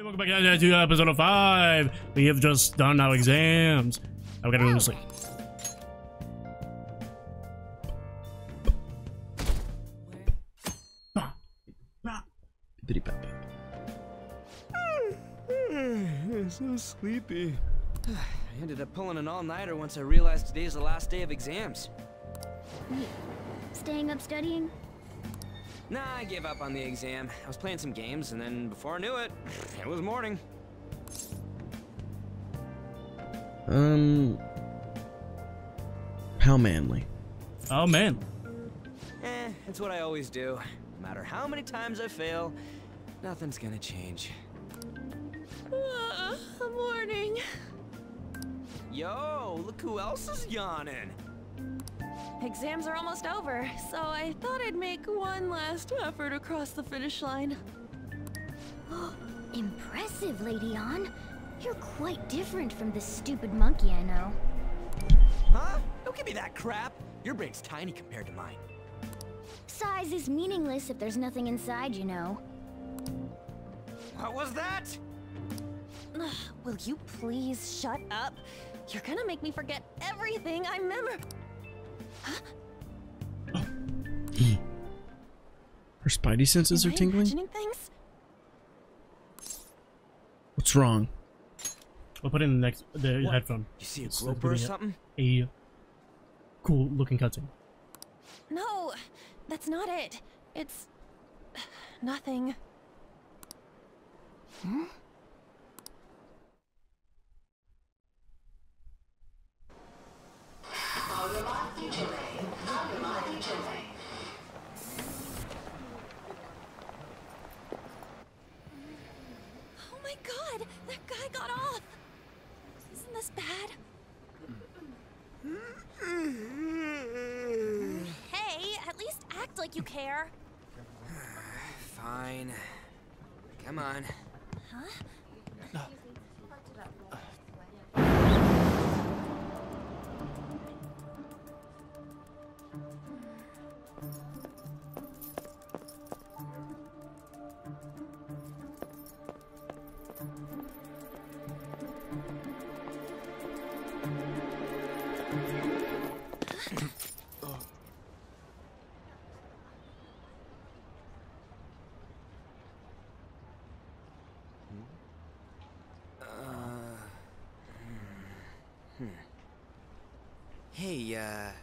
welcome back to episode 5. We have just done our exams. Now we gotta go to sleep. I'm so sleepy. I ended up pulling an all-nighter once I realized today's the last day of exams. Wait, staying up studying? Nah, I gave up on the exam. I was playing some games, and then before I knew it, it was morning. How manly? Oh man. It's what I always do. No matter how many times I fail, nothing's gonna change. Morning. Yo, look who else is yawning. Exams are almost over, so I thought I'd make one last effort across the finish line. Impressive, Lady On. You're quite different from the stupid monkey I know. Huh? Don't give me that crap. Your brain's tiny compared to mine. Size is meaningless if there's nothing inside, you know. What was that? Will you please shut up? You're gonna make me forget everything I remember. Huh? Her spidey senses are tingling? Imagining things? What's wrong? We'll put in the headphone. You see a groper or something? A cool looking cutscene. No, that's not it. It's nothing. Hmm? Oh my god, that guy got off. Isn't this bad? Hey, at least act like you care. Fine. Come on. Huh? Hey, are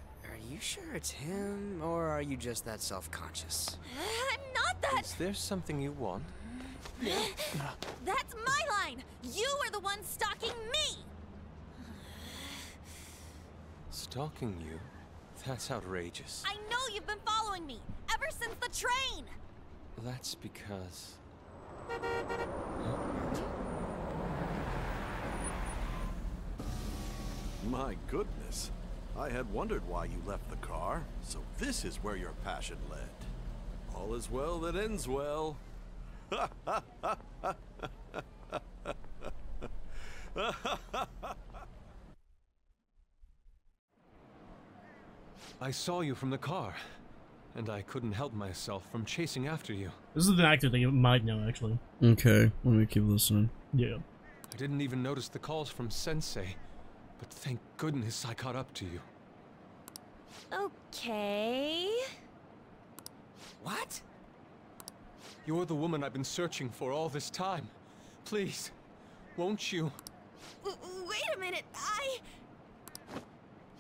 you sure it's him, or are you just that self-conscious? I'm not that. Is there something you want? That's my line. You are the one stalking me. Stalking you? That's outrageous. I know you've been following me ever since the train. That's because... My goodness. I had wondered why you left the car, so this is where your passion led. All is well that ends well. I saw you from the car, and I couldn't help myself from chasing after you. This is an actor that you might know, actually. Okay, let me keep listening. Yeah. I didn't even notice the calls from Sensei, but thank goodness I caught up to you. Okay. What? You're the woman I've been searching for all this time. Please, won't you? Wait a minute,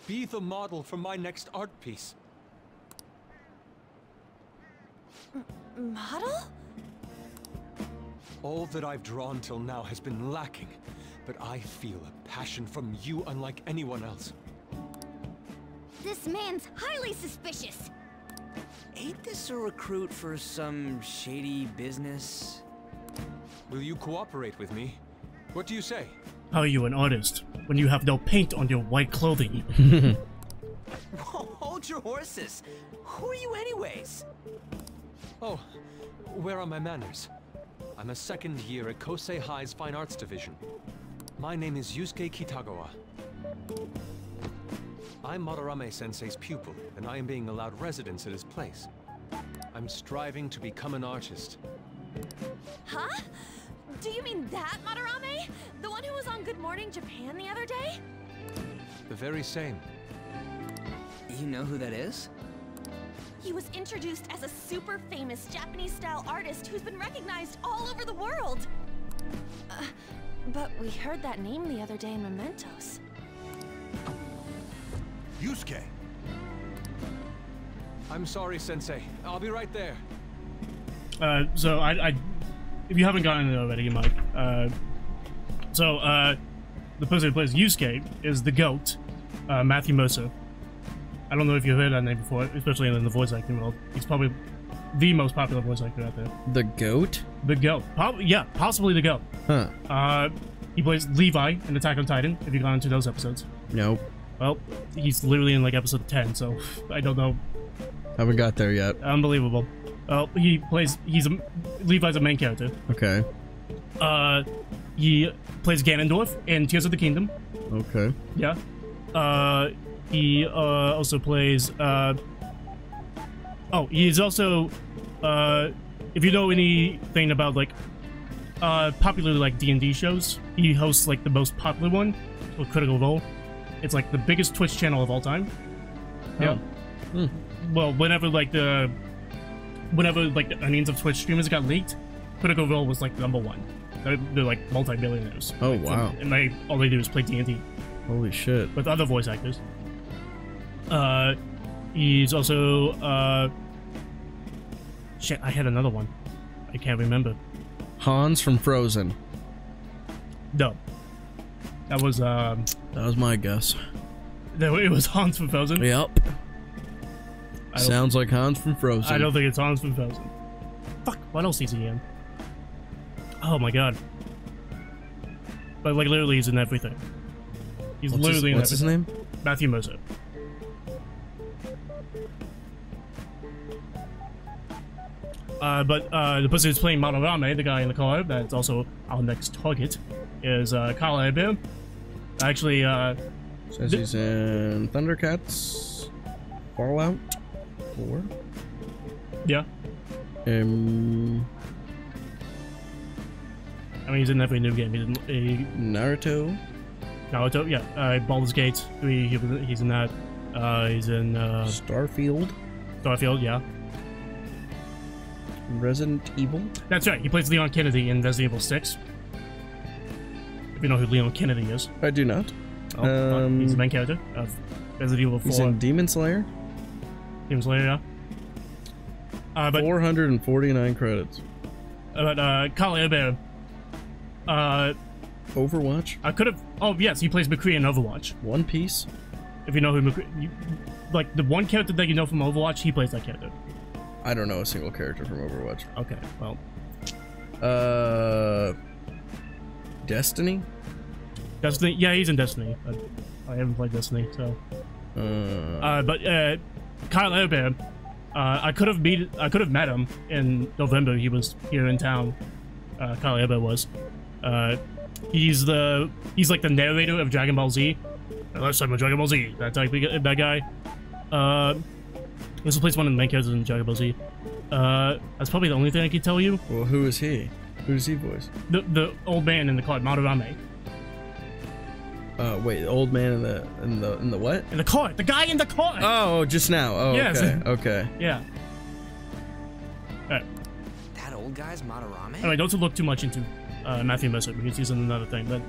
Be the model for my next art piece. Model? All that I've drawn till now has been lacking, but I feel a passion from you unlike anyone else. This man's highly suspicious. Ain't this a recruit for some shady business? Will you cooperate with me? What do you say? How are you an artist when you have no paint on your white clothing? Hold your horses. Who are you anyways? Oh, where are my manners? I'm a second year at Kosei High's Fine Arts Division. My name is Yusuke Kitagawa. I'm Madarame-sensei's pupil, and I am being allowed residence at his place. I'm striving to become an artist. Huh? Do you mean That Madarame? The one who was on Good Morning Japan the other day? The very same. You know who that is? He was introduced as a super famous Japanese-style artist who's been recognized all over the world. But we heard that name the other day in Mementos. Yusuke! I'm sorry, Sensei. I'll be right there. So if you haven't gotten it already, Mike, the person who plays Yusuke is the GOAT, Matthew Mercer. I don't know if you've heard that name before, especially in the voice acting world. He's probably the most popular voice actor out there. The GOAT? The GOAT. Yeah, possibly the GOAT. Huh. He plays Levi in Attack on Titan, if you got into those episodes. Nope. Well, he's literally in like episode 10, so I don't know. Haven't got there yet. Unbelievable. Well, Levi's a main character. Okay. He plays Ganondorf in Tears of the Kingdom. Okay. Yeah. He also plays he's also if you know anything about like popular like D&D shows, he hosts like the most popular one called Critical Role. It's like the biggest Twitch channel of all time. Yeah. Hmm. Well, whenever the earnings of Twitch streamers got leaked, Critical Role was like number one. They're like multi-billionaires. Oh, wow. And all they do is play D&D Holy shit. with other voice actors. He's also shit, I had another one. I can't remember. Hans from Frozen. No. That was That was my guess. it was Hans from Frozen. Yep. Sounds like Hans from Frozen. I don't think it's Hans from Frozen. Fuck, what else is he in? Oh my god. But like literally he's in everything. He's literally in everything. What's his name? Matthew Mercer. But the person who's playing Madarame, the guy in the car, that's also our next target, is Kyle Abe. Actually, Says he's in Thundercats, Fallout 4. yeah. I mean, he's in every new game. He's in Naruto. Naruto, yeah. Baldur's Gate 3, he's in that. He's in Starfield. Starfield, yeah. Resident Evil. That's right. He plays Leon Kennedy in Resident Evil 6. If you know who Leon Kennedy is. I do not. Oh, he's the main character of Resident Evil 4. He's in Demon Slayer. Demon Slayer, yeah. But 449 credits. Kyle Abe, Overwatch. I could have. Oh yes, he plays McCree in Overwatch. One Piece. If you know who McCree, like the one character that you know from Overwatch, he plays that character. I don't know a single character from Overwatch. Okay, well. Destiny. Destiny, yeah, he's in Destiny. I haven't played Destiny, so. But Kyle Abe, I could have met him in November. He was here in town. Kyle Abe was. He's like the narrator of Dragon Ball Z. Last time on Dragon Ball Z, that guy. This plays one of the main characters in Dragon Ball Z. That's probably the only thing I can tell you. Well, who is he? Who does he voice? The old man in the car, Madarame. Wait, the old man in the what? In the car, the guy in the car. Oh, just now. Oh, yes. okay. Okay. Yeah. Alright. That old guy's Madarame? Anyway, don't look too much into Matthew Mercer because he's in another thing, but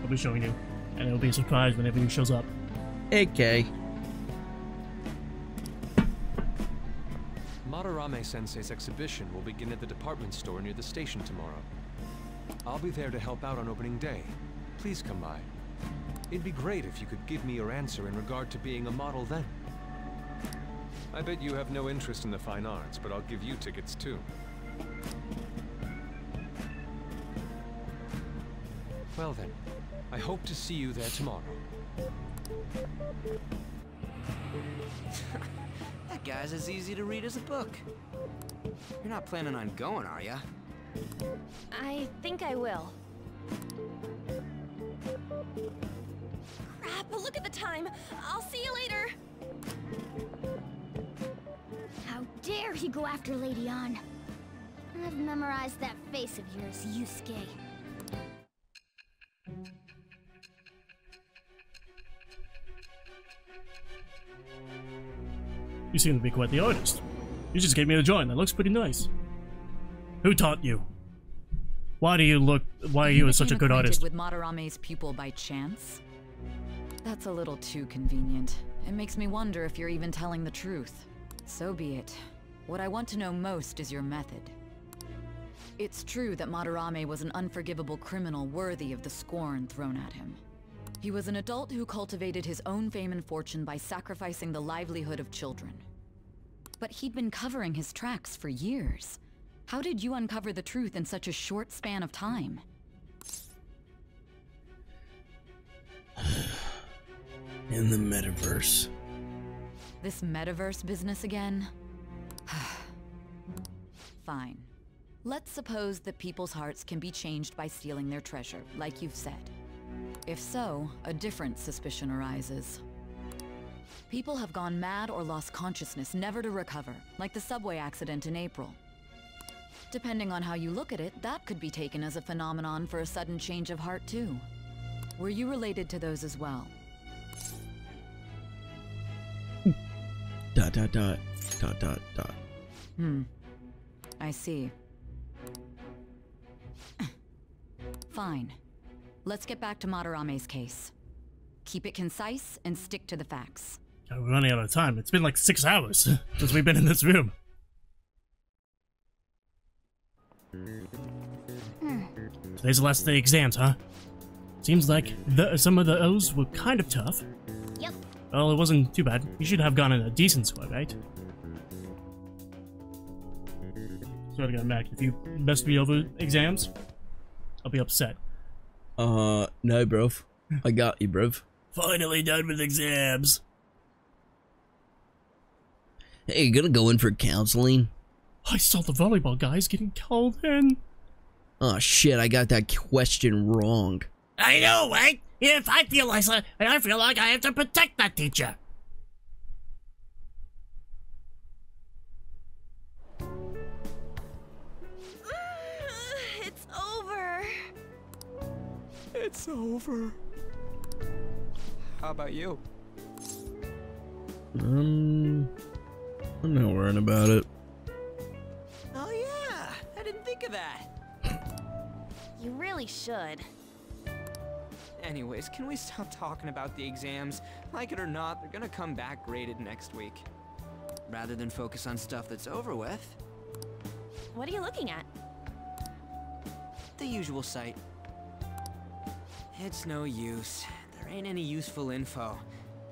I'll be showing you, and it'll be a surprise whenever he shows up. Okay. Madarame-sensei's exhibition will begin at the department store near the station tomorrow. I'll be there to help out on opening day. Please come by. It'd be great if you could give me your answer in regard to being a model then. I bet you have no interest in the fine arts, but I'll give you tickets too. Well then, I hope to see you there tomorrow. That guy's as easy to read as a book. You're not planning on going, are ya? I think I will. Crap, look at the time. I'll see you later. How dare you go after Lady Ann? I've memorized that face of yours, Yusuke. You seem to be quite the artist. You just gave me a drawing. That looks pretty nice. Who taught you? Why are you such a good artist? With Madarame's pupil by chance? That's a little too convenient. It makes me wonder if you're even telling the truth. So be it. What I want to know most is your method. It's true that Madarame was an unforgivable criminal worthy of the scorn thrown at him. He was an adult who cultivated his own fame and fortune by sacrificing the livelihood of children. But he'd been covering his tracks for years. How did you uncover the truth in such a short span of time? In the metaverse. This metaverse business again? Fine. Let's suppose that people's hearts can be changed by stealing their treasure, like you've said. If so, a different suspicion arises. People have gone mad or lost consciousness, never to recover, like the subway accident in April. Depending on how you look at it, that could be taken as a phenomenon for a sudden change of heart too. Were you related to those as well? ... I see. Fine. Let's get back to Madarame's case. Keep it concise and stick to the facts. God, we're running out of time. It's been like 6 hours since we've been in this room. Today's the last day of exams, huh? Seems like some of those were kind of tough. Yep. Well, it wasn't too bad. You should have gotten a decent score, right? So I got Mac. If you messed me over exams, I'll be upset. No, bro. I got you, bro. Finally done with exams. Hey, you gonna go in for counseling? I saw the volleyball guys getting called in. Oh shit, I got that question wrong. I know, right? If I feel like I have to protect that teacher. It's over. It's over. How about you? I'm not worrying about it. Oh yeah, I didn't think of that. You really should. Anyways, can we stop talking about the exams? Like it or not, they're gonna come back graded next week. Rather than focus on stuff that's over with. What are you looking at? The usual site. It's no use. There ain't any useful info.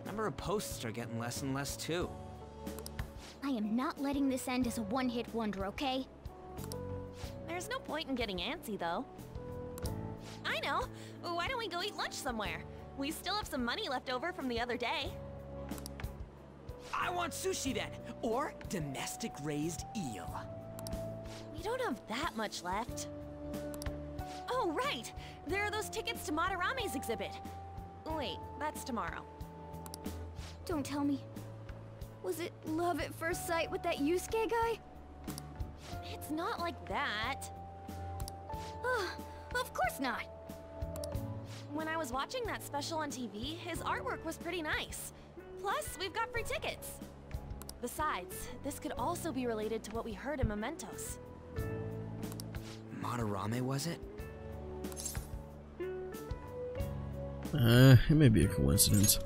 The number of posts are getting less and less too. I am not letting this end as a one-hit wonder, okay? There's no point in getting antsy, though. I know. Why don't we go eat lunch somewhere? We still have some money left over from the other day. I want sushi then, or domestic-raised eel. We don't have that much left. Oh, right! There are those tickets to Madarame's exhibit. Wait, that's tomorrow. Don't tell me. Was it love at first sight with that Yusuke guy? It's not like that. Of course not. When I was watching that special on TV, his artwork was pretty nice. Plus, we've got free tickets. Besides, this could also be related to what we heard in Mementos. Madarame, was it? It may be a coincidence.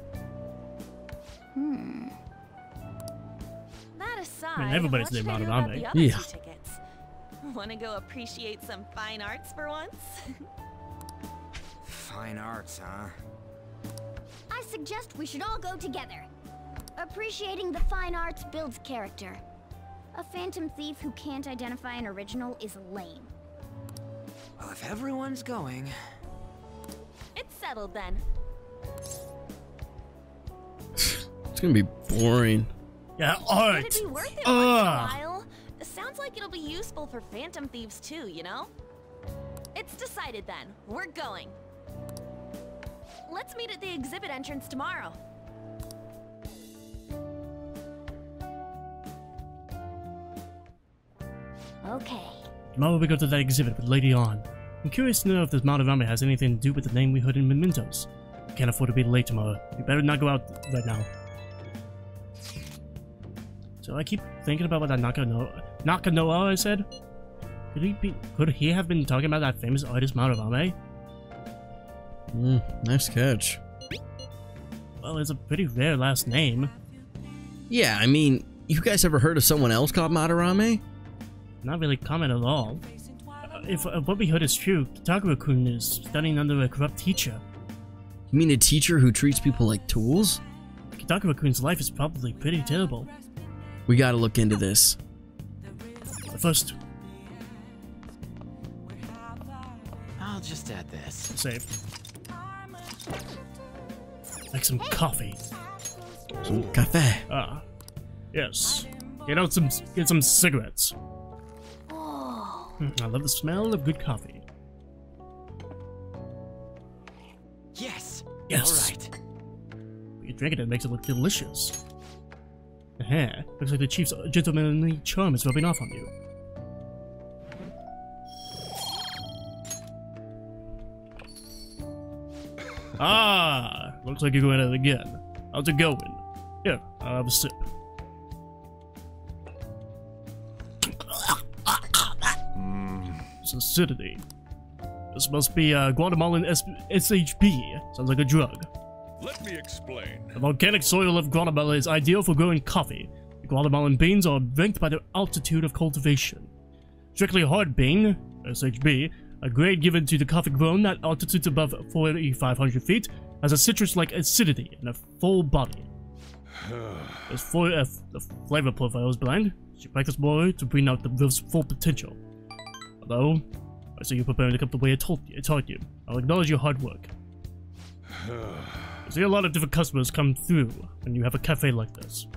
That aside, I mean, everybody's what should I named do about Madarame. the other Yeah. 2 tickets? Want to go appreciate some fine arts for once? Fine arts, huh? I suggest we should all go together. Appreciating the fine arts builds character. A phantom thief who can't identify an original is lame. Well, if everyone's going... It's settled then. It's gonna be boring. Yeah, Could art. it be worth it once in a while? Sounds like it'll be useful for phantom thieves too, you know? It's decided then. We're going. Let's meet at the exhibit entrance tomorrow. Okay. Tomorrow we go to that exhibit with Lady On. I'm curious to know if this Madarame has anything to do with the name we heard in Mementos. We can't afford to be late tomorrow. We better not go out right now. So I keep thinking about what that Nakanoa I said. Could he have been talking about that famous artist Madarame? Nice catch. Well, it's a pretty rare last name. Yeah, I mean, you guys ever heard of someone else called Madarame? Not really common at all. If what we heard is true, Takura-kun is studying under a corrupt teacher. You mean a teacher who treats people like tools? Takura-kun's life is probably pretty terrible. We gotta look into this. But first, I'll just add this. save. Make some coffee. Some cafe. Ah, yes. Get some cigarettes. I love the smell of good coffee. Yes. Yes. All right. When you drink it, it makes it look delicious. Looks like the chief's gentlemanly charm is rubbing off on you. Ah, looks like you're going at it again. How's it going? Here, I'll have a sip. It's acidity. This must be Guatemalan SHB. Sounds like a drug. Let me explain. The volcanic soil of Guatemala is ideal for growing coffee. The Guatemalan beans are ranked by their altitude of cultivation. Strictly hard bean, SHB, a grade given to the coffee grown at altitudes above 4,500 feet, has a citrus-like acidity and a full body. The flavor profile is bland. She practiced more to bring out the full potential. Although, I see you preparing to come the way I taught you. I'll acknowledge your hard work. I see a lot of different customers come through when you have a cafe like this.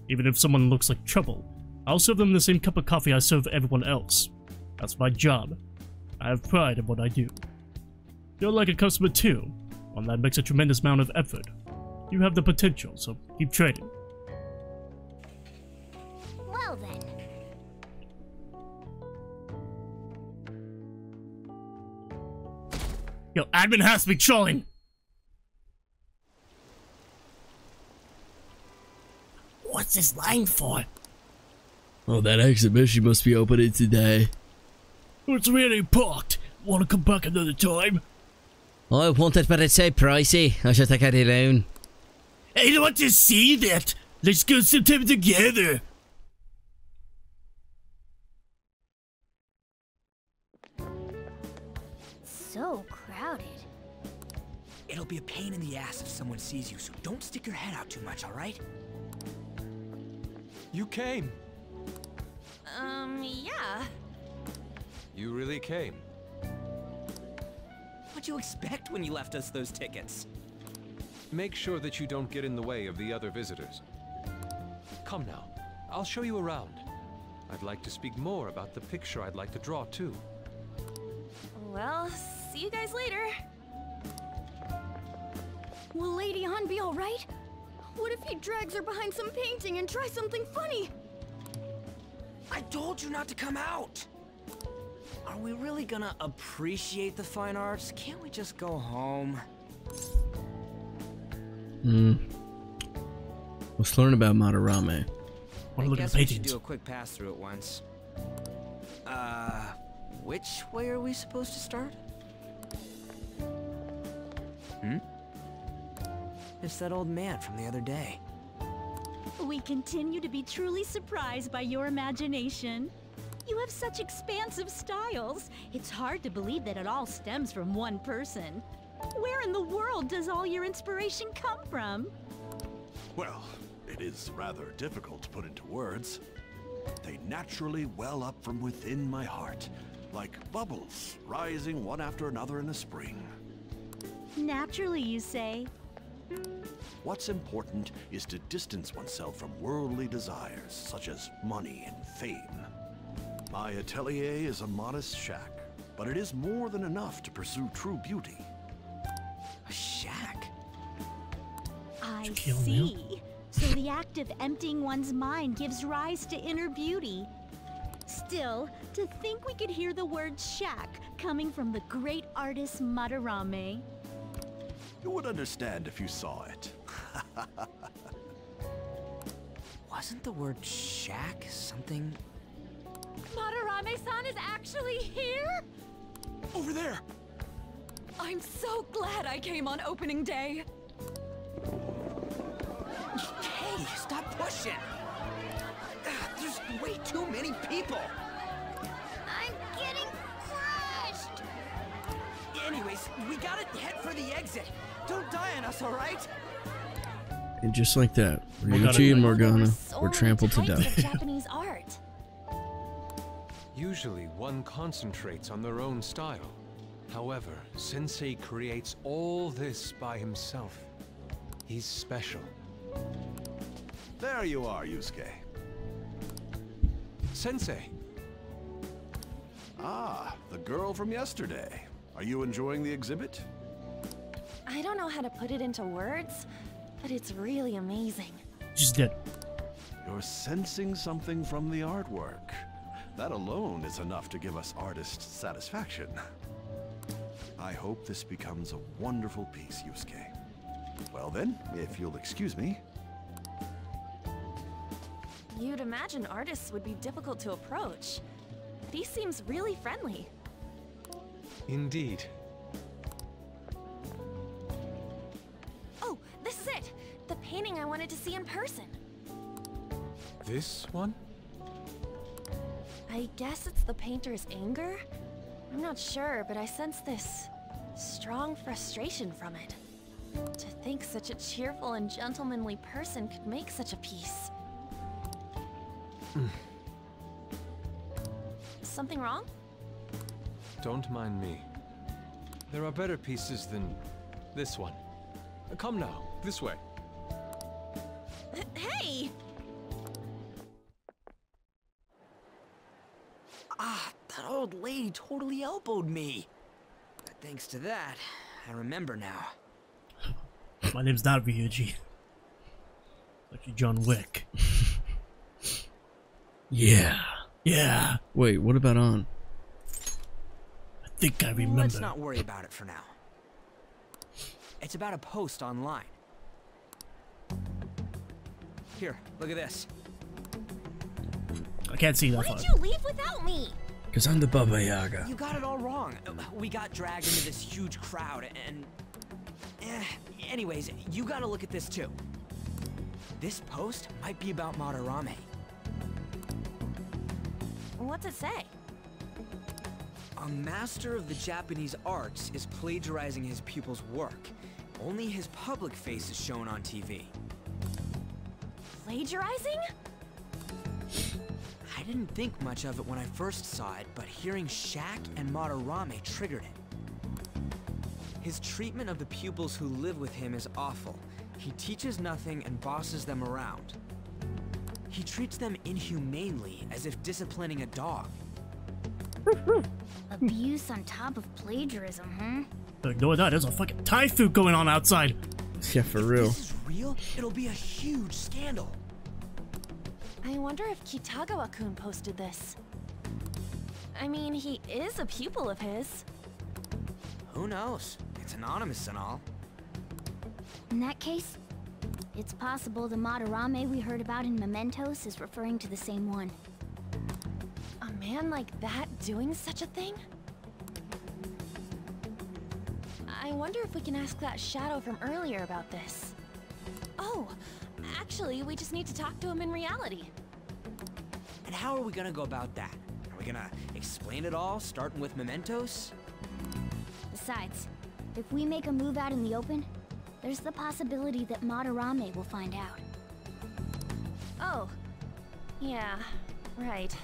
Even if someone looks like trouble, I'll serve them the same cup of coffee I serve everyone else. That's my job. I have pride in what I do. You're like a customer too, one that makes a tremendous amount of effort. You have the potential, so keep trading. Well then. Yo, admin has to be trolling! What's this line for? Oh, that exhibition must be opening today. It's really parked. Wanna come back another time? I want it, but it's so pricey. I should take it alone. I don't want to see that. Let's go sometime together. So crowded. It'll be a pain in the ass if someone sees you, so don't stick your head out too much, all right? You came. Yeah. You really came. What'd you expect when you left us those tickets? Make sure that you don't get in the way of the other visitors. Come now, I'll show you around. I'd like to speak more about the picture I'd like to draw too. Well, see you guys later. Will Lady Han be alright? What if he drags her behind some painting and tries something funny? I told you not to come out! Are we really gonna appreciate the fine arts? Can't we just go home? Let's learn about Madarame. Wanna look at Guess the we should paintings? do a quick pass through at once. Which way are we supposed to start? It's that old man from the other day. We continue to be truly surprised by your imagination. You have such expansive styles. It's hard to believe that it all stems from one person. Where in the world does all your inspiration come from? Well, it is rather difficult to put into words. They naturally well up from within my heart, like bubbles rising one after another in the spring. Naturally, you say. What's important is to distance oneself from worldly desires, such as money and fame. My atelier is a modest shack, but it is more than enough to pursue true beauty. A shack? I kill see. So the act of emptying one's mind gives rise to inner beauty. Still, to think we could hear the word shack coming from the great artist Madarame. You would understand if you saw it. Wasn't the word shack something? Madarame-san is actually here? Over there! I'm so glad I came on opening day. Hey, stop pushing! There's way too many people! I'm getting crushed! Anyways, we gotta head for the exit. Don't die on us, alright? And just like that, Ryuichi and Morgana were trampled to death. Japanese art. Usually, one concentrates on their own style. However, Sensei creates all this by himself. He's special. There you are, Yusuke. Sensei! Ah, the girl from yesterday. Are you enjoying the exhibit? I don't know how to put it into words, but it's really amazing. She's dead. You're sensing something from the artwork. That alone is enough to give us artists satisfaction. I hope this becomes a wonderful piece, Yusuke. Well then, if you'll excuse me. You'd imagine artists would be difficult to approach, but he seems really friendly. Indeed. Oh, this is it! The painting I wanted to see in person. This one? I guess it's the painter's anger? I'm not sure, but I sense this strong frustration from it. To think such a cheerful and gentlemanly person could make such a piece. Something wrong? Don't mind me. There are better pieces than this one. Come now, this way. Hey! Ah, that old lady totally elbowed me. But thanks to that, I remember now. My name's not Ryuji. Like you, John Wick. Yeah. Yeah. Wait, what about on? I think I remember. Let's not worry about it for now. It's about a post online. Here, look at this. I can't see that Why far. did you leave without me? Because I'm the Baba Yaga. You got it all wrong. We got dragged into this huge crowd and... anyways, you gotta look at this too. This post might be about Madarame. What's it say? A master of the Japanese arts is plagiarizing his pupil's work. Only his public face is shown on TV. Plagiarizing? I didn't think much of it when I first saw it, but hearing Shack and Madarame triggered it. His treatment of the pupils who live with him is awful. He teaches nothing and bosses them around. He treats them inhumanely, as if disciplining a dog. Abuse on top of plagiarism, huh? Ignore that. There's a fucking typhoon going on outside. Yeah, for real. If this is real, it'll be a huge scandal. I wonder if Kitagawa-kun posted this. I mean, he is a pupil of his. Who knows? It's anonymous and all. In that case, it's possible the Madarame we heard about in Mementos is referring to the same one. A man like that doing such a thing? I wonder if we can ask that shadow from earlier about this. Oh, actually, we just need to talk to him in reality. And how are we gonna go about that? Are we gonna explain it all, starting with Mementos? Besides, if we make a move out in the open, there's the possibility that Madarame will find out. Oh, yeah, right.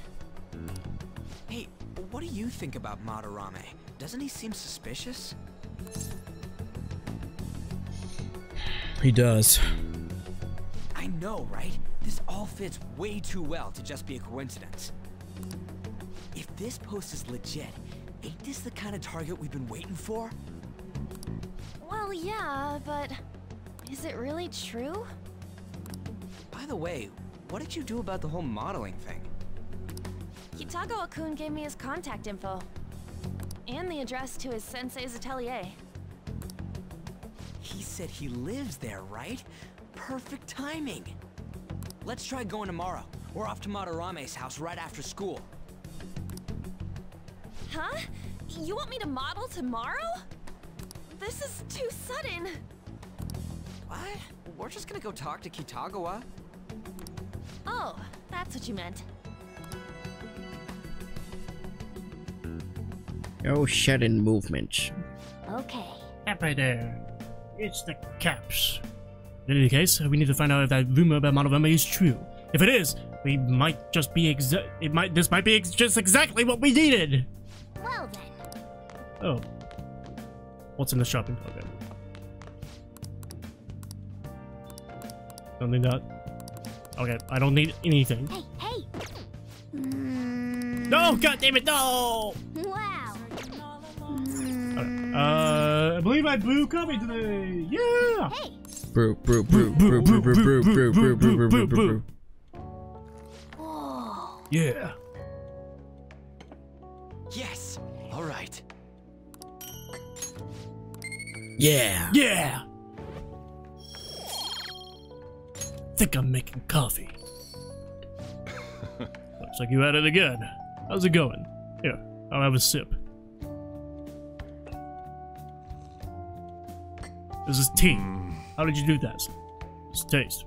Hey, what do you think about Madarame? Doesn't he seem suspicious? He does. I know, right? This all fits way too well to just be a coincidence. If this post is legit, ain't this the kind of target we've been waiting for? Well, yeah, but is it really true? By the way, what did you do about the whole modeling thing? Kitagawa-kun gave me his contact info. And the address to his sensei's atelier. He said he lives there, right? Perfect timing. Let's try going tomorrow. We're off to Madarame's house right after school. Huh? You want me to model tomorrow? This is too sudden. What? We're just gonna go talk to Kitagawa. Oh, that's what you meant. Oh, sudden movements. Okay. That right there. It's the caps. In any case, we need to find out if that rumor about Madarame is true. If it is, we might just be this might be just exactly what we needed. Well then. Oh. What's in the shopping cart? Don't need that. Okay, I don't need anything. Hey, hey! No, god damn it, no! Wow! I believe I brew coffee today! Yeah! Hey! Brew. Whoa! Yeah. Yes! Alright. Yeah. Yeah! Think I'm making coffee. Looks like you at it again. How's it going? Here, I'll have a sip. This is tea. How did you do that? This taste.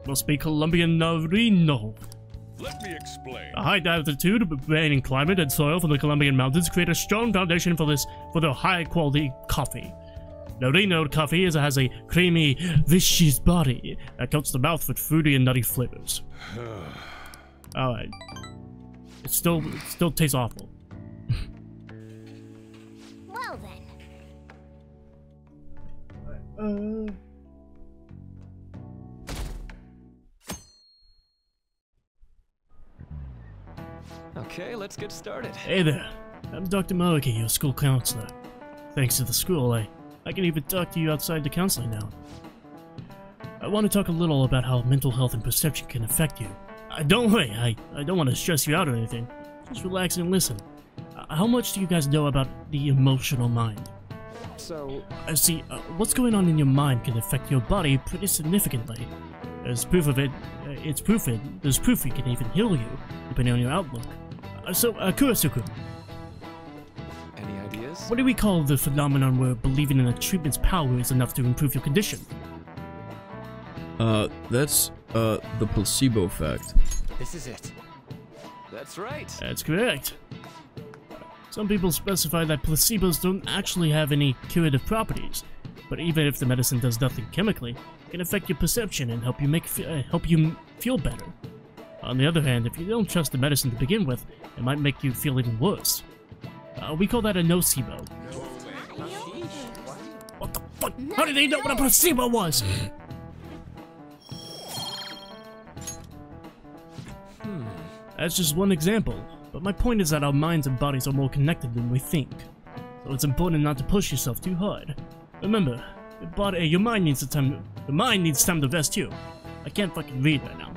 Must be Colombian Narino. Let me explain. A high altitude, varying climate, and soil from the Colombian mountains create a strong foundation for the high quality coffee. Narino coffee has a creamy, viscous body that coats the mouth with fruity and nutty flavors. Alright. It still tastes awful. Well then. Okay, let's get started. Hey there. I'm Dr. Mariki, your school counselor. Thanks to the school, I can even talk to you outside the counseling now. I want to talk a little about how mental health and perception can affect you. Don't worry, I don't want to stress you out or anything. Just relax and listen. How much do you guys know about the emotional mind? So... See, what's going on in your mind can affect your body pretty significantly. There's proof of it, there's proof it can even heal you, depending on your outlook. Kurasuku, any ideas? what do we call the phenomenon where believing in a treatment's power is enough to improve your condition? That's, the placebo effect. This is it. That's right. That's correct. Some people specify that placebos don't actually have any curative properties, but even if the medicine does nothing chemically, it can affect your perception and help you feel better. On the other hand, if you don't trust the medicine to begin with, it might make you feel even worse. We call that a nocebo. What the fuck? How did they know what a placebo was? That's just one example, but my point is that our minds and bodies are more connected than we think. So it's important not to push yourself too hard. Remember, your mind needs time to rest too. I can't fucking read right now.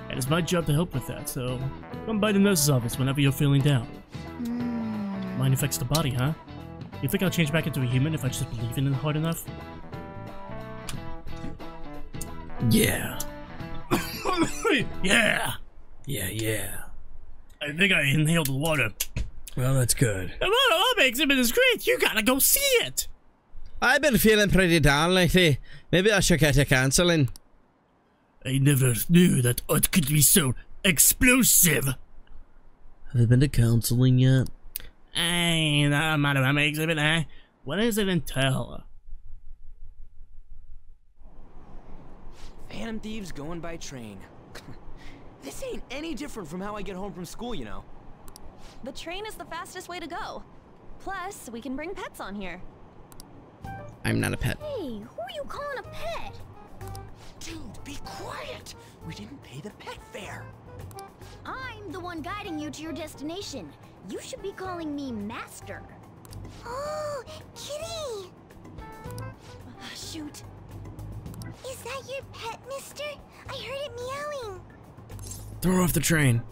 And it's my job to help with that, so come by the nurse's office whenever you're feeling down. Mind affects the body, huh? You think I'll change back into a human if I just believe in it hard enough? Yeah. Yeah! Yeah. I think I inhaled the water. Well, that's good. The Madarame exhibit is great! You gotta go see it! I've been feeling pretty down lately. Maybe I should get to counseling. I never knew that art could be so explosive. Have you been to counseling yet? Hey, that Madarame exhibit, eh? What does it entail? Phantom thieves going by train. This ain't any different from how I get home from school, you know. The train is the fastest way to go. Plus, we can bring pets on here. I'm not a pet. Hey, who are you calling a pet? Dude, be quiet! We didn't pay the pet fare. I'm the one guiding you to your destination. You should be calling me Master. Oh, Kitty! Shoot. Is that your pet, mister? I heard it meowing. Throw her off the train.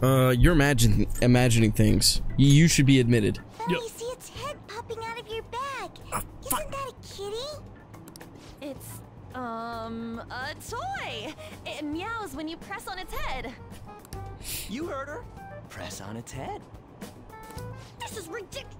You're imagining things. You should be admitted. But I see its head popping out of your bag. Isn't that a kitty? It's A toy! It meows when you press on its head. You heard her. Press on its head. This is ridiculous.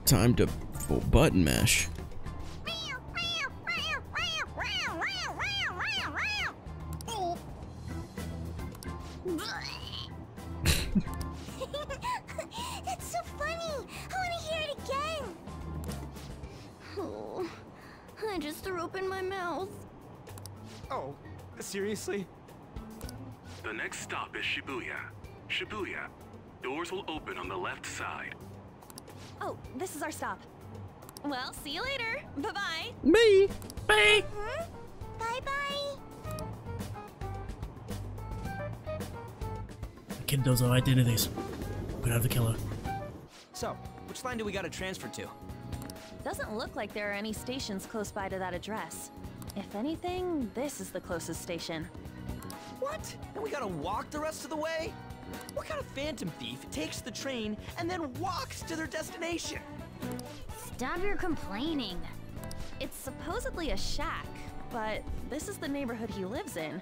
Time to full button mash. That's so funny. I want to hear it again. Oh, I just threw up in my mouth. Oh, seriously? The next stop is Shibuya. Shibuya. Doors will open on the left side. Oh, this is our stop. Well, see you later. Bye-bye. Bye. Bye. Bye-bye. The kid knows our identities. We're gonna have to kill her. So, which line do we gotta transfer to? Doesn't look like there are any stations close by to that address. If anything, this is the closest station. What? And we gotta walk the rest of the way? What kind of phantom thief takes the train and then walks to their destination? Stop your complaining. It's supposedly a shack, but this is the neighborhood he lives in.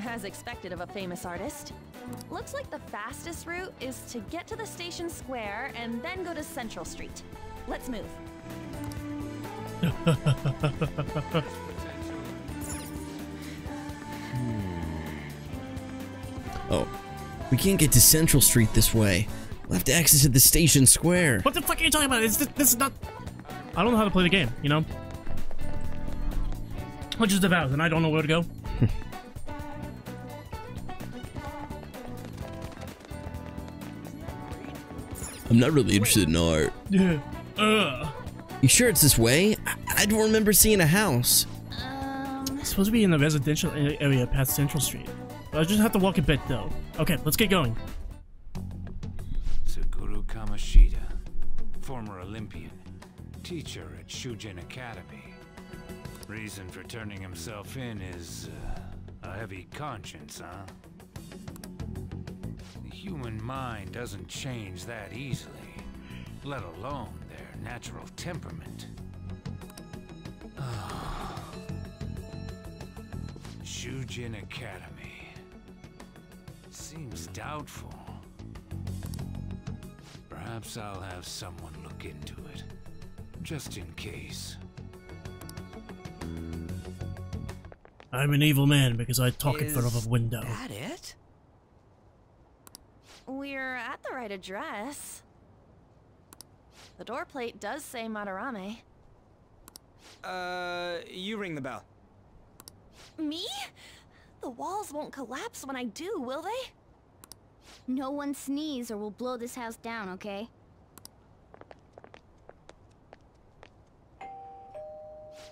As expected of a famous artist. Looks like the fastest route is to get to the station square and then go to Central Street. Let's move. Oh, we can't get to Central Street this way. We'll have to exit the station square. What the fuck are you talking about? This is not... I don't know how to play the game, you know? I'm just devout and I don't know where to go. I'm not really interested in art. Yeah. You sure it's this way? I don't remember seeing a house. It's supposed to be in the residential area past Central Street. I just have to walk a bit though. Okay, let's get going. Tsuguru Kamashita, former Olympian, teacher at Shujin Academy. Reason for turning himself in is a heavy conscience, huh? The human mind doesn't change that easily, let alone their natural temperament. Shujin Academy. Seems doubtful. Perhaps I'll have someone look into it, just in case. I'm an evil man because I talk in front of a window. Is that it? We're at the right address. The door plate does say Madarame. You ring the bell. Me? The walls won't collapse when I do, will they? No one sneeze or we'll blow this house down, okay?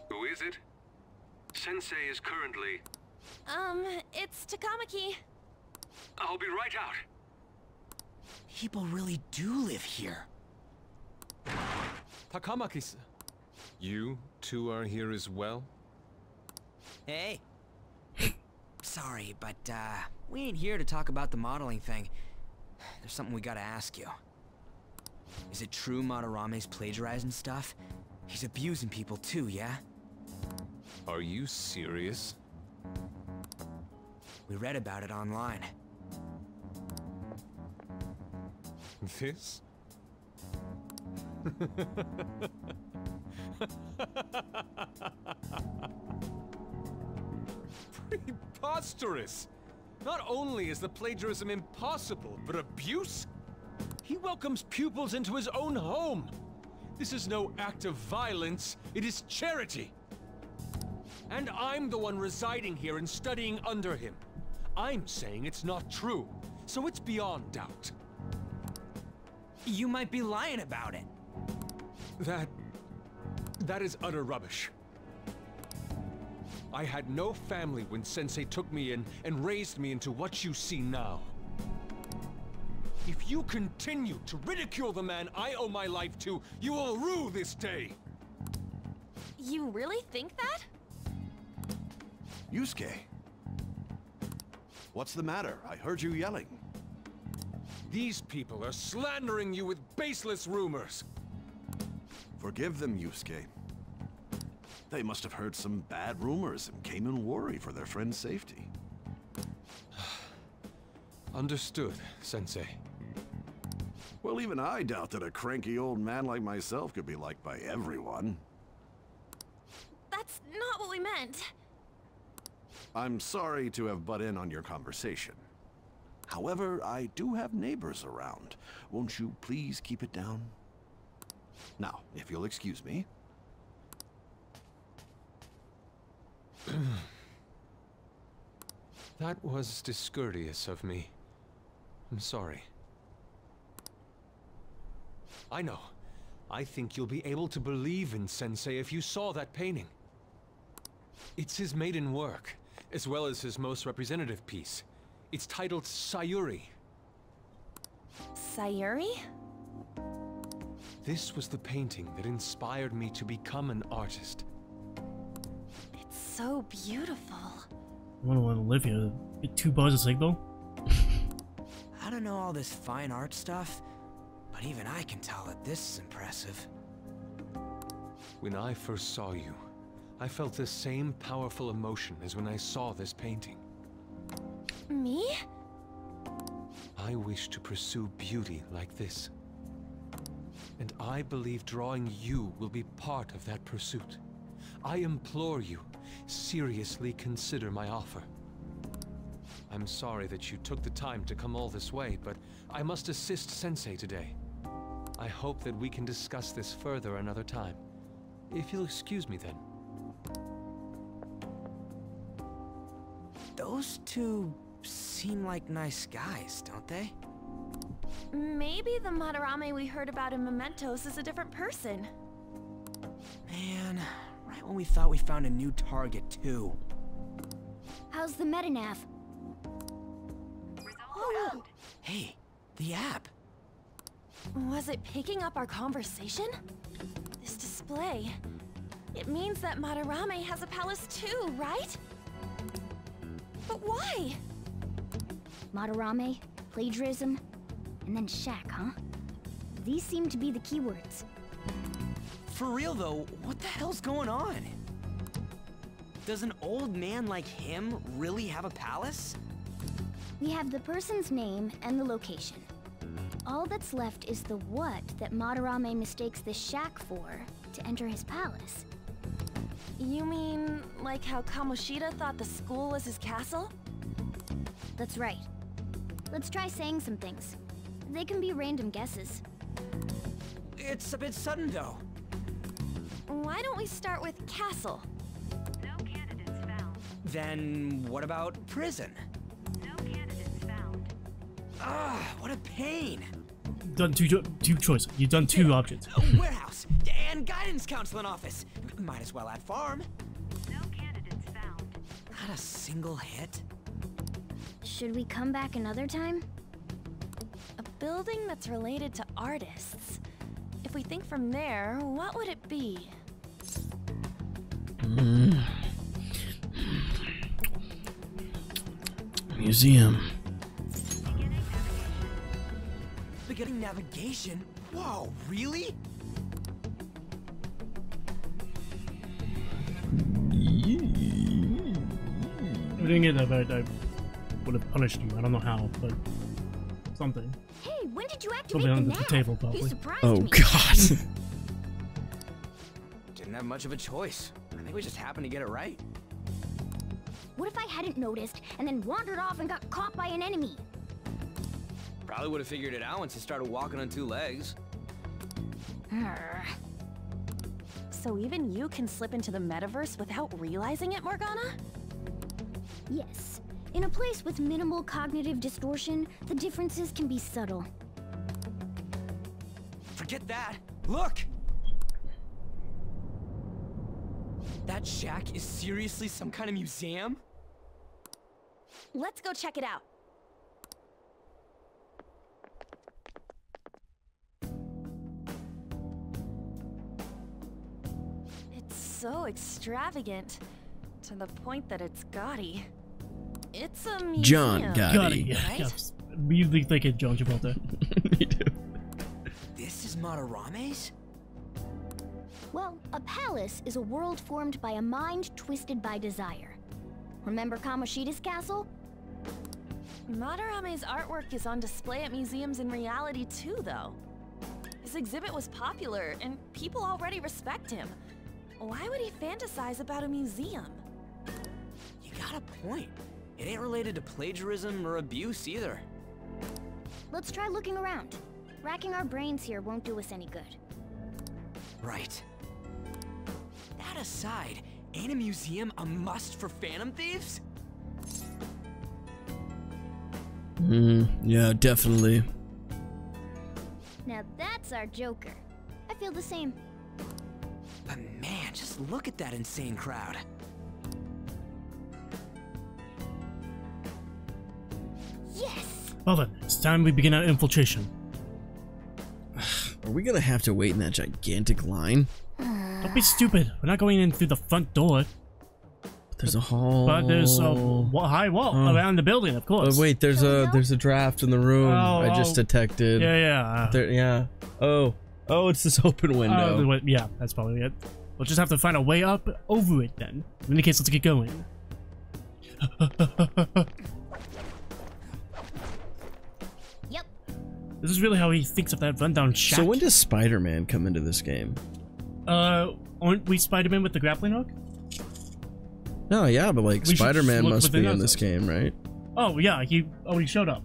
Who is it? Sensei is currently... It's Takamaki. I'll be right out. People really do live here. Takamaki-san. You two are here as well? Hey. Sorry, but, we ain't here to talk about the modeling thing. There's something we gotta ask you. Is it true Madarame's plagiarizing stuff? He's abusing people too, yeah? Are you serious? We read about it online. This? Preposterous! Not only is the plagiarism impossible, but abuse? He welcomes pupils into his own home. This is no act of violence, it is charity. And I'm the one residing here and studying under him. I'm saying it's not true, so it's beyond doubt. You might be lying about it. That is utter rubbish. I had no family when Sensei took me in and raised me into what you see now. If you continue to ridicule the man I owe my life to, you will rue this day. You really think that? Yusuke, What's the matter? I heard you yelling. These people are slandering you with baseless rumors. Forgive them, Yusuke. They must have heard some bad rumors and came in worry for their friend's safety. Understood, Sensei. Well, even I doubt that a cranky old man like myself could be liked by everyone. That's not what we meant. I'm sorry to have butt in on your conversation. However, I do have neighbors around. Won't you please keep it down? Now, if you'll excuse me. That was discourteous of me. I'm sorry. I know. I think you'll be able to believe in Sensei if you saw that painting. It's his maiden work, as well as his most representative piece. It's titled Sayuri. Sayuri? This was the painting that inspired me to become an artist. It's so beautiful. I want to let Olivia get 2 bars of signal. I don't know all this fine art stuff, but even I can tell that this is impressive. When I first saw you, I felt the same powerful emotion as when I saw this painting. Me? I wish to pursue beauty like this. And I believe drawing you will be part of that pursuit. I implore you, seriously consider my offer. I'm sorry that you took the time to come all this way, but I must assist Sensei today. I hope that we can discuss this further another time. If you'll excuse me then. Those two seem like nice guys, don't they? Maybe the Madarame we heard about in Mementos is a different person. Man, right when we thought we found a new target, too. How's the metanav? Oh, Hey, the app. was it picking up our conversation? This display. It means that Madarame has a palace too, right? But why? Madarame, plagiarism, and then Shack, huh? These seem to be the keywords. For real though, what the hell's going on? Does an old man like him really have a palace? We have the person's name and the location. All that's left is the what that Madarame mistakes this shack for to enter his palace. You mean, like how Kamoshida thought the school was his castle? That's right. Let's try saying some things. They can be random guesses. It's a bit sudden though. Why don't we start with castle? No candidates found. Then what about prison? No candidates found. Ah, what a pain. Done two choices. You've done 2 objects. A warehouse and guidance counseling office. Might as well add farm. No candidates found. Not a single hit. Should we come back another time? A building that's related to artists. If we think from there, what would it be? Museum. Beginning navigation? Whoa, really? If we didn't get that vote, I would have punished him. I don't know how, but something. Hey, when did you activate Something the under the nav? table, You probably. surprised Oh me. God. Didn't have much of a choice. I think we just happened to get it right. What if I hadn't noticed and then wandered off and got caught by an enemy? Probably would have figured it out once you started walking on 2 legs. Arr. So even you can slip into the metaverse without realizing it, Morgana? Yes. In a place with minimal cognitive distortion, the differences can be subtle. Forget that. Look! That shack is seriously some kind of museum? Let's go check it out. It's so extravagant, to the point that it's gaudy. It's a museum. John Gotti. Yeah, right? yes. Really thinking John Travolta. Me too. This is Madarame's? Well, a palace is a world formed by a mind twisted by desire. Remember Kamoshida's castle? Madarame's artwork is on display at museums in reality too, though. His exhibit was popular, and people already respect him. Why would he fantasize about a museum? You got a point. It ain't related to plagiarism or abuse either. Let's try looking around. Racking our brains here won't do us any good. Right. That aside, ain't a museum a must for Phantom Thieves? Yeah, definitely. Now that's our Joker. I feel the same. But man, just look at that insane crowd. Yes! Well then, it's time we begin our infiltration. Are we gonna have to wait in that gigantic line? Don't be stupid. We're not going in through the front door. There's a hall. But there's a high wall around the building, of course. But wait, there's a draft in the room. I just detected. Yeah. Yeah. Oh, it's this open window. Yeah, that's probably it. We'll just have to find a way up over it then. In any case, let's get going. Yep. This is really how he thinks of that rundown shack. So when does Spider-Man come into this game? Aren't we Spider-Man with the grappling hook? No, yeah, but like Spider-Man must be in this game, right? Oh yeah, he already showed up.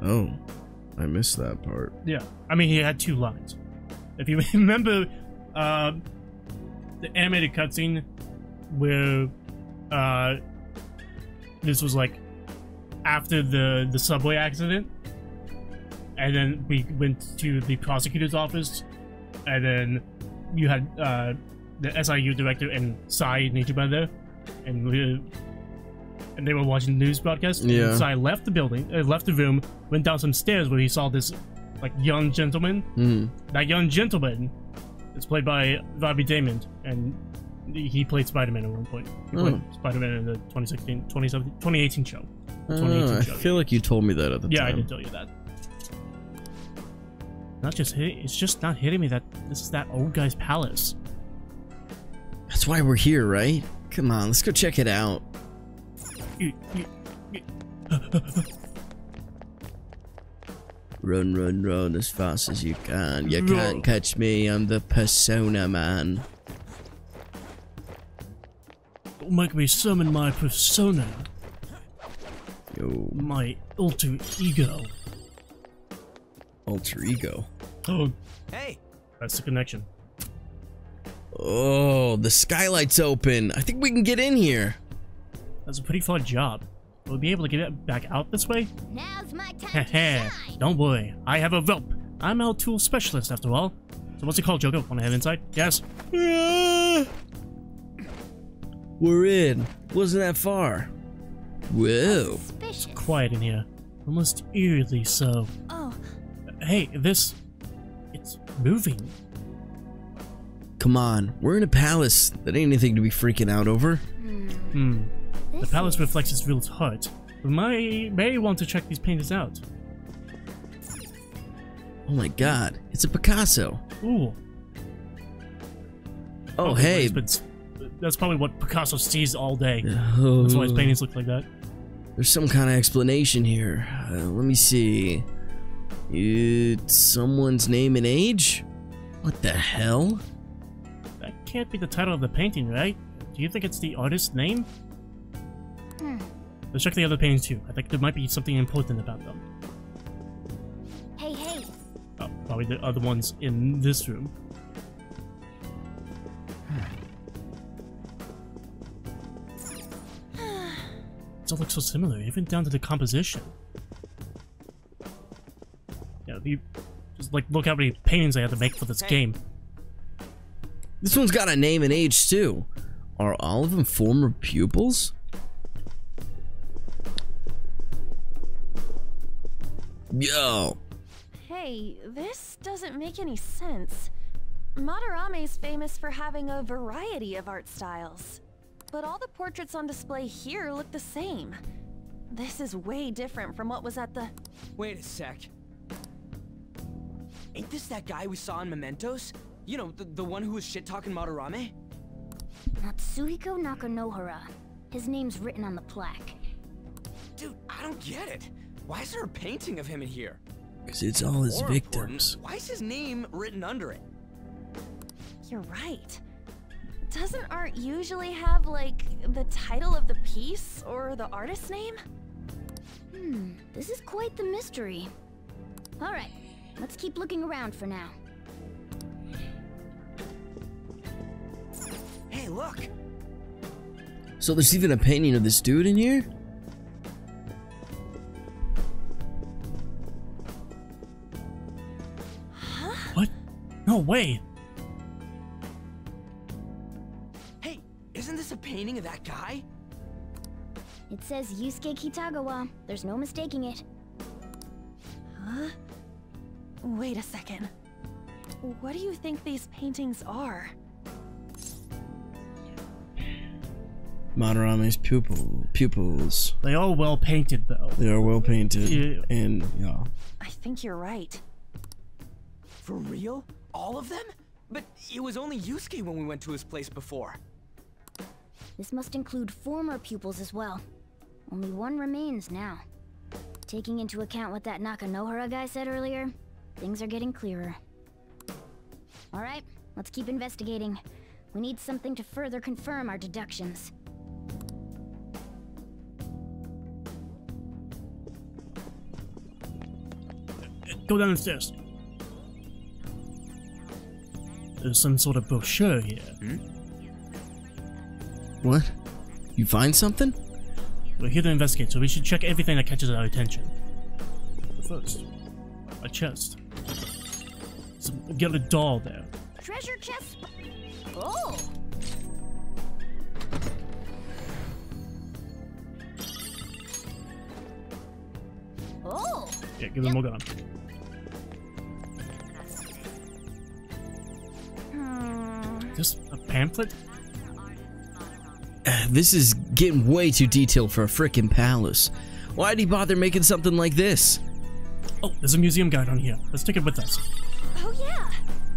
Oh, I missed that part. Yeah, I mean he had 2 lines. If you remember, the animated cutscene where this was like after the subway accident, and then we went to the prosecutor's office, and then you had the SIU director and Sai Nichiban there, and they were watching the news broadcast. Yeah. And Sai left the building, left the room, went down some stairs where he saw this like young gentleman. That young gentleman is played by Robbie Damon, and he played Spider-Man at one point. He played Spider-Man in the 2018 show. I feel like you told me that at the time. Yeah, I did tell you that. Not just hitting, it's just not hitting me that this is that old guy's palace. That's why we're here, right? Come on, let's go check it out. Run, run, run as fast as you can. You can't catch me, I'm the Persona Man. Don't make me summon my persona. Yo. My alter ego. Alter ego? Oh. Hey! That's the connection. Oh, the skylight's open. I think we can get in here. That's a pretty fun job. We'll be able to get it back out this way? Now's my time to shine. Don't worry, I have a rope. I'm a tool specialist after all. So what's it called, Joker? Wanna head inside? Yes. We're in. Wasn't that far. Whoa. It's quiet in here. Almost eerily so. Oh. Hey, it's moving. Come on, we're in a palace. That ain't anything to be freaking out over. The palace reflects its real heart. We may want to check these paintings out. Oh my god, it's a Picasso. Ooh. Oh, hey. That's probably what Picasso sees all day. Oh. That's why his paintings look like that. There's some kind of explanation here. Let me see. It's someone's name and age? What the hell? That can't be the title of the painting, right? Do you think it's the artist's name? Let's check the other paintings too. I think there might be something important about them. Hey. Oh, probably the other ones in this room. It all looks so similar, even down to the composition. Yeah, you just like look how many paintings I had to make for this game. This one's got a name and age too. Are all of them former pupils? Yo. Hey, this doesn't make any sense. Madarame's famous for having a variety of art styles. But all the portraits on display here look the same. This is way different from what was at the... Wait a sec. Ain't this that guy we saw in Mementos? You know, the one who was shit-talking Madarame? Natsuhiko Nakanohara. His name's written on the plaque. Dude, I don't get it. Why is there a painting of him in here? Because it's all his More victims. important, why is his name written under it? You're right. Doesn't art usually have, like, the title of the piece or the artist's name? This is quite the mystery. Alright, let's keep looking around for now. Hey, look! So there's even a painting of this dude in here? What? No way. Hey, isn't this a painting of that guy? It says Yusuke Kitagawa. There's no mistaking it. Huh? Wait a second. What do you think these paintings are? Madarame's pupils. They are well painted, though. They are well painted. Yeah. And, yeah. I think you're right. For real? All of them? But it was only Yusuke when we went to his place before. This must include former pupils as well. Only one remains now. Taking into account what that Nakanohara guy said earlier, things are getting clearer. Alright, let's keep investigating. We need something to further confirm our deductions. Go down the stairs. There's some sort of brochure here. What? You find something? We're here to investigate, so we should check everything that catches our attention. First, a chest. Get a doll there. Treasure chest. Oh! Oh! Yeah, give him more gun. Just a pamphlet? This is getting way too detailed for a frickin' palace. Why'd he bother making something like this? Oh, there's a museum guide on here. Let's take it with us. Oh yeah!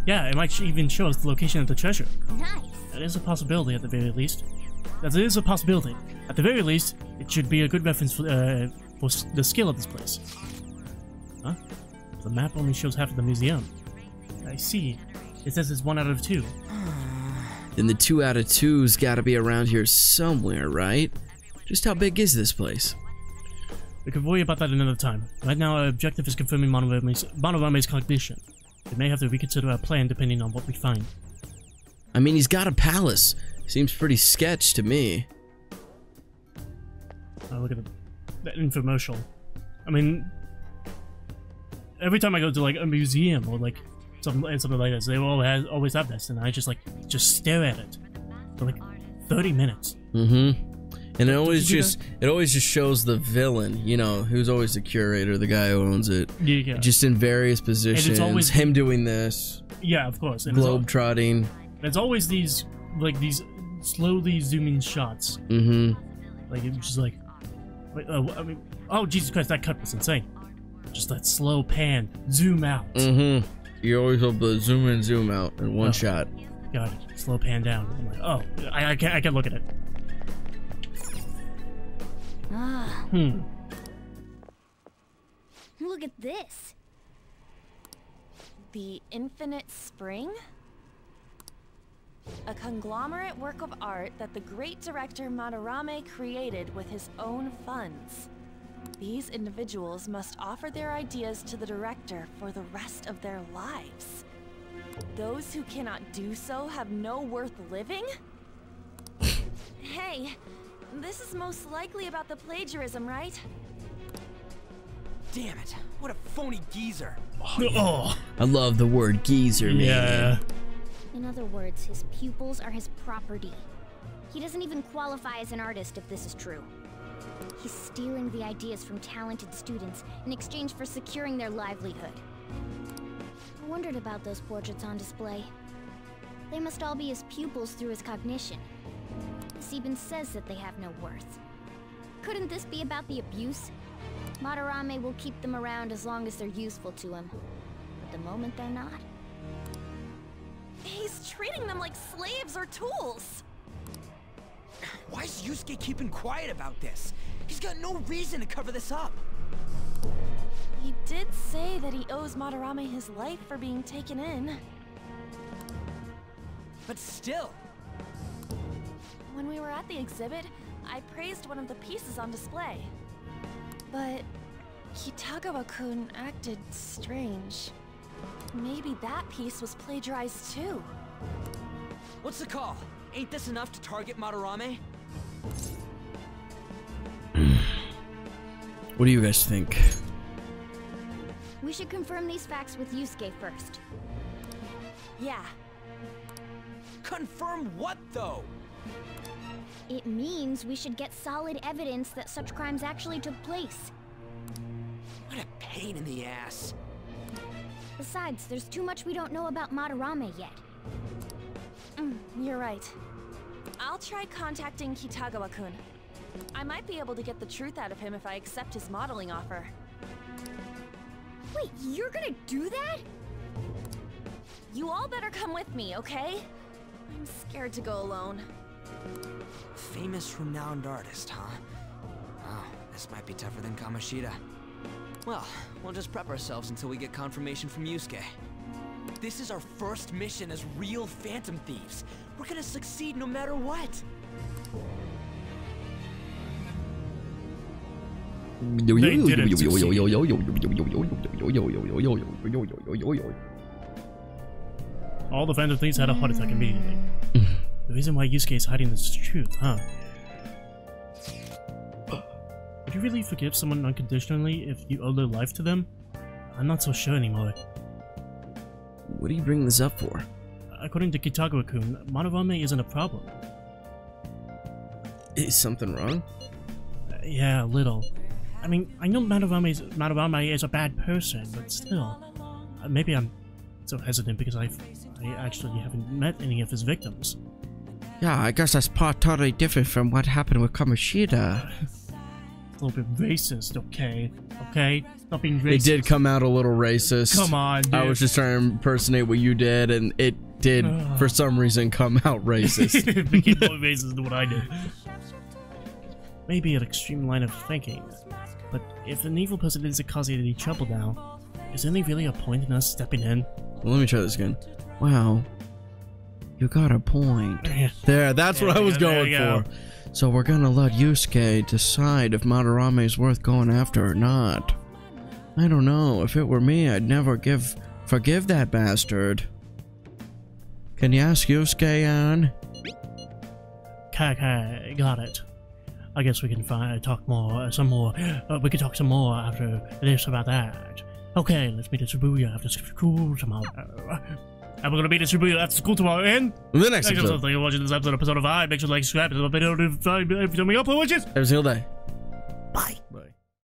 Yeah, it might even show us the location of the treasure. Nice. That is a possibility at the very least. That is a possibility. At the very least, it should be a good reference for the scale of this place. Huh? The map only shows half of the museum. I see. It says it's 1 out of 2. Then the 2 out of 2's gotta be around here somewhere, right? Just how big is this place? We could worry about that another time. Right now, our objective is confirming Monораme's cognition. We may have to reconsider our plan depending on what we find. I mean, he's got a palace. Seems pretty sketch to me. Look at that infomercial. I mean, every time I go to like a museum or like something like this, they always have this, and I just stare at it for like 30 minutes. And it always just shows the villain, you know, who's always the curator, the guy who owns it. Yeah. Just in various positions. And it's always him doing this. Yeah, of course. Globe trotting. It's always these slowly zooming shots. Like it's just like, wait, I mean, oh Jesus Christ, that cut was insane. Just that slow pan, zoom out. You always hope to zoom in, zoom out in one shot. Got it. Slow pan down. I'm like, oh, I can't look at it. Look at this. The Infinite Spring? A conglomerate work of art that the great director Madarame created with his own funds. These individuals must offer their ideas to the director for the rest of their lives. Those who cannot do so have no worth living? Hey, this is most likely about the plagiarism, right? Damn it, what a phony geezer. Oh, I love the word geezer, man. Yeah. In other words, his pupils are his property. He doesn't even qualify as an artist if this is true. He's stealing the ideas from talented students in exchange for securing their livelihood. I wondered about those portraits on display. They must all be his pupils through his cognition. This boss even says that they have no worth. Couldn't this be about the abuse? Madarame will keep them around as long as they're useful to him. But the moment they're not... He's treating them like slaves or tools. Why is Yusuke keeping quiet about this? He's got no reason to cover this up. He did say that he owes Madarame his life for being taken in. But still... When we were at the exhibit, I praised one of the pieces on display. But Kitagawa-kun acted strange. Maybe that piece was plagiarized too. What's the call? Ain't this enough to target Madarame? What do you guys think? We should confirm these facts with Yusuke first. Yeah. Confirm what, though? It means we should get solid evidence that such crimes actually took place. What a pain in the ass. Besides, there's too much we don't know about Madarame yet. You're right. I'll try contacting Kitagawa-kun. I might be able to get the truth out of him if I accept his modeling offer. Wait, you're gonna do that? You all better come with me, okay? I'm scared to go alone. Famous, renowned artist, huh? Oh, this might be tougher than Kamoshida. Well, we'll just prep ourselves until we get confirmation from Yusuke. This is our first mission as real Phantom Thieves. We're gonna succeed no matter what. All the Phantom Thieves had a heart attack immediately. The reason why Yusuke is hiding this truth, huh? Would you really forgive someone unconditionally if you owe their life to them? I'm not so sure anymore. What do you bring this up for? According to Kitagawa-kun, Madarame isn't a problem. Is something wrong? Yeah, a little. I mean, I know Madarame is a bad person, but still. Maybe I'm so hesitant because I actually haven't met any of his victims. Yeah, I guess that's totally different from what happened with Kamoshida. A little bit racist, okay? Okay? Not being racist. It did come out a little racist. Come on, dude. I was just trying to impersonate what you did, and it did, for some reason, come out racist. Became more racist than what I did. Maybe an extreme line of thinking, but if an evil person isn't causing any trouble now, is there really a point in us stepping in? Well, let me try this again. Wow. You got a point. There, that's what I was going for. So we're gonna let Yusuke decide if Madarame's worth going after or not. I don't know. If it were me, I'd never forgive that bastard. Can you ask Yusuke on? Okay, got it. I guess we can talk some more. We can talk some more after this about that. Okay, let's meet at Shibuya after school tomorrow. And we're gonna meet at Shibuya after school tomorrow. And the next episode. Thank you for watching this episode of Episode 5. Make sure to like, subscribe, and let me know if you up for watches. Every single day.